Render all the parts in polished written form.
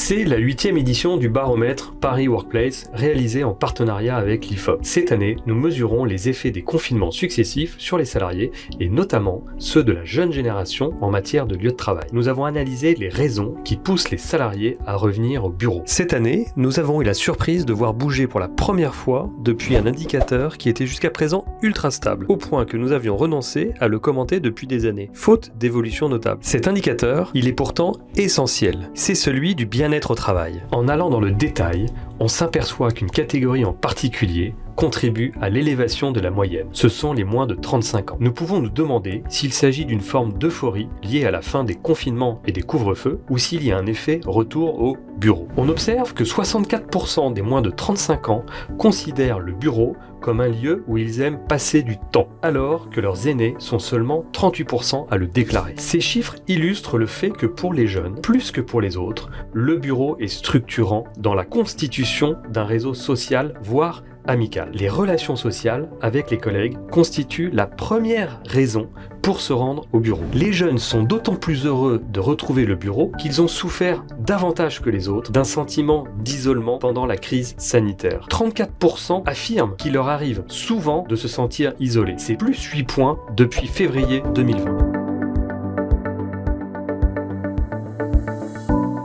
C'est la 8e édition du baromètre Paris Workplace réalisé en partenariat avec l'IFOP. Cette année, nous mesurons les effets des confinements successifs sur les salariés et notamment ceux de la jeune génération en matière de lieu de travail. Nous avons analysé les raisons qui poussent les salariés à revenir au bureau. Cette année, nous avons eu la surprise de voir bouger pour la première fois depuis un indicateur qui était jusqu'à présent ultra stable, au point que nous avions renoncé à le commenter depuis des années, faute d'évolution notable. Cet indicateur, il est pourtant essentiel. C'est celui du bien-être au travail. En allant dans le détail, on s'aperçoit qu'une catégorie en particulier contribue à l'élévation de la moyenne. Ce sont les moins de 35 ans. Nous pouvons nous demander s'il s'agit d'une forme d'euphorie liée à la fin des confinements et des couvre-feux ou s'il y a un effet retour au bureau. On observe que 64% des moins de 35 ans considèrent le bureau comme un lieu où ils aiment passer du temps, alors que leurs aînés sont seulement 38% à le déclarer. Ces chiffres illustrent le fait que pour les jeunes, plus que pour les autres, le bureau est structurant dans la constitution d'un réseau social, voire amical. Les relations sociales avec les collègues constituent la première raison pour se rendre au bureau. Les jeunes sont d'autant plus heureux de retrouver le bureau qu'ils ont souffert davantage que les autres d'un sentiment d'isolement pendant la crise sanitaire. 34% affirment qu'il leur arrive souvent de se sentir isolés. C'est plus 8 points depuis février 2020.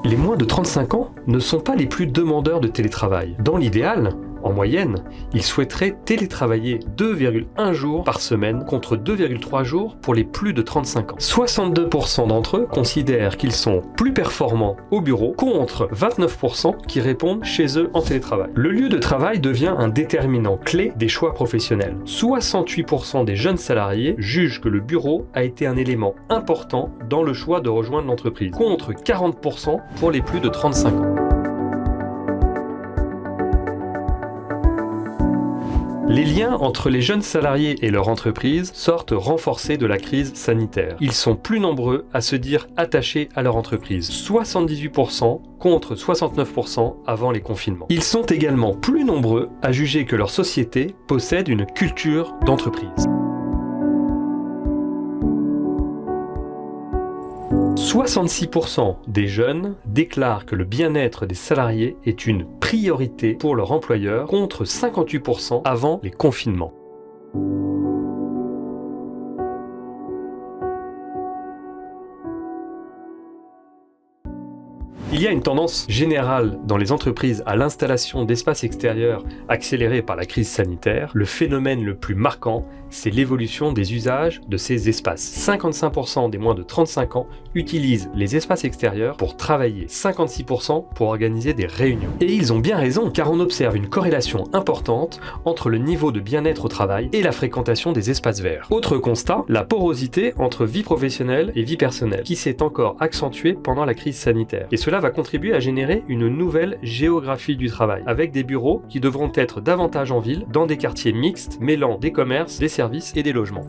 Les moins de 35 ans ne sont pas les plus demandeurs de télétravail. Dans l'idéal, en moyenne, ils souhaiteraient télétravailler 2,1 jours par semaine contre 2,3 jours pour les plus de 35 ans. 62% d'entre eux considèrent qu'ils sont plus performants au bureau contre 29% qui répondent chez eux en télétravail. Le lieu de travail devient un déterminant clé des choix professionnels. 68% des jeunes salariés jugent que le bureau a été un élément important dans le choix de rejoindre l'entreprise, contre 40% pour les plus de 35 ans. Les liens entre les jeunes salariés et leur entreprise sortent renforcés de la crise sanitaire. Ils sont plus nombreux à se dire attachés à leur entreprise. 78% contre 69% avant les confinements. Ils sont également plus nombreux à juger que leur société possède une culture d'entreprise. 66% des jeunes déclarent que le bien-être des salariés est une priorité pour leur employeur, contre 58% avant les confinements. Il y a une tendance générale dans les entreprises à l'installation d'espaces extérieurs accélérée par la crise sanitaire. Le phénomène le plus marquant, c'est l'évolution des usages de ces espaces. 55% des moins de 35 ans utilisent les espaces extérieurs pour travailler, 56% pour organiser des réunions. Et ils ont bien raison, car on observe une corrélation importante entre le niveau de bien-être au travail et la fréquentation des espaces verts. Autre constat, la porosité entre vie professionnelle et vie personnelle, qui s'est encore accentuée pendant la crise sanitaire. Et cela va contribuer à générer une nouvelle géographie du travail, avec des bureaux qui devront être davantage en ville, dans des quartiers mixtes, mêlant des commerces, des services et des logements.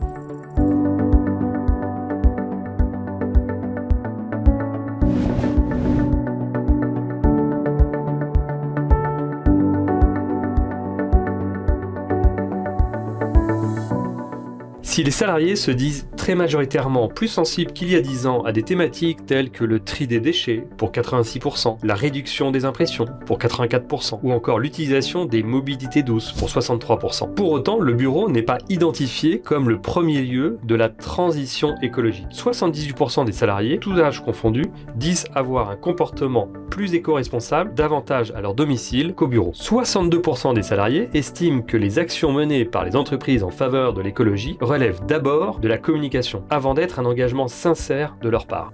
Si les salariés se disent très majoritairement plus sensibles qu'il y a 10 ans à des thématiques telles que le tri des déchets pour 86%, la réduction des impressions pour 84% ou encore l'utilisation des mobilités douces pour 63%. Pour autant, le bureau n'est pas identifié comme le premier lieu de la transition écologique. 78% des salariés, tous âges confondus, disent avoir un comportement plus éco-responsable davantage à leur domicile qu'au bureau. 62% des salariés estiment que les actions menées par les entreprises en faveur de l'écologie relèvent d'abord de la communication, avant d'être un engagement sincère de leur part.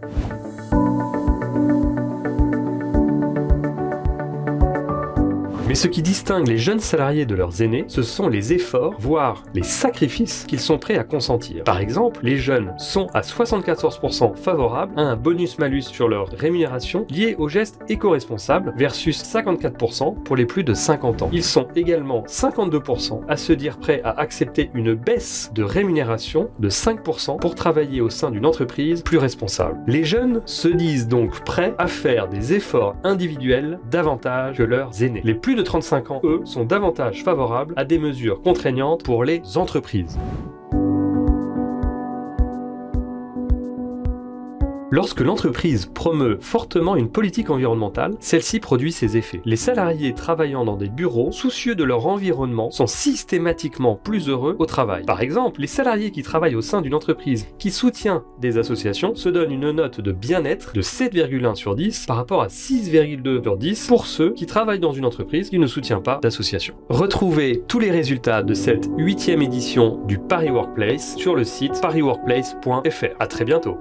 Mais ce qui distingue les jeunes salariés de leurs aînés, ce sont les efforts, voire les sacrifices qu'ils sont prêts à consentir. Par exemple, les jeunes sont à 74% favorables à un bonus-malus sur leur rémunération lié aux gestes éco-responsables versus 54% pour les plus de 50 ans. Ils sont également 52% à se dire prêts à accepter une baisse de rémunération de 5% pour travailler au sein d'une entreprise plus responsable. Les jeunes se disent donc prêts à faire des efforts individuels davantage que leurs aînés. Les plus de 35 ans, eux, sont davantage favorables à des mesures contraignantes pour les entreprises. Lorsque l'entreprise promeut fortement une politique environnementale, celle-ci produit ses effets. Les salariés travaillant dans des bureaux, soucieux de leur environnement, sont systématiquement plus heureux au travail. Par exemple, les salariés qui travaillent au sein d'une entreprise qui soutient des associations se donnent une note de bien-être de 7,1 sur 10 par rapport à 6,2 sur 10 pour ceux qui travaillent dans une entreprise qui ne soutient pas d'association. Retrouvez tous les résultats de cette 8e édition du Paris Workplace sur le site parisworkplace.fr. À très bientôt.